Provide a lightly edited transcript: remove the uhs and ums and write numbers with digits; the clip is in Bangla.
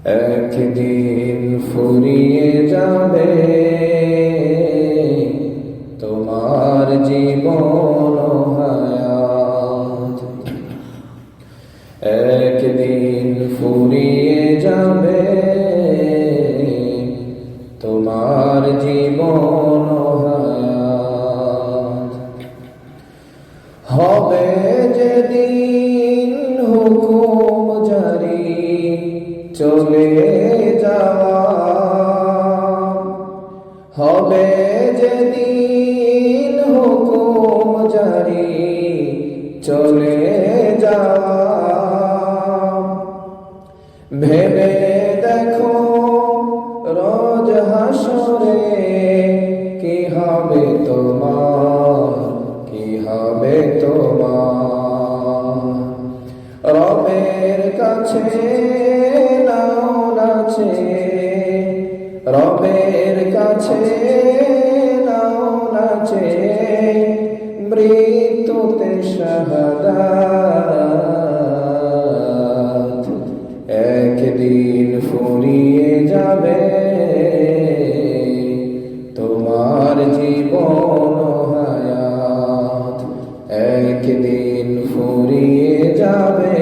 একদিন ফুরিয়ে যাবে তোমার জীবন হায়াত। একদিন ফুরিয়ে যাবে তোমার জীবন হায়াত। হবে যেদিন হুকুম জারি চলে যাওয়া, হবে যেদিন হুকুম জারি চলে যাওয়া। ভেবে দেখো রোজ হাসরে কি হবে তোমার, কি হবে তোমার। রবের কাছে নাও নাচে, রবের কাছে নাও নাচে মৃত্যুতে শাহাদাত। একদিন ফুরিয়ে যাবে তোমার জীবন হায়াত। একদিন ফুরিয়ে যাবে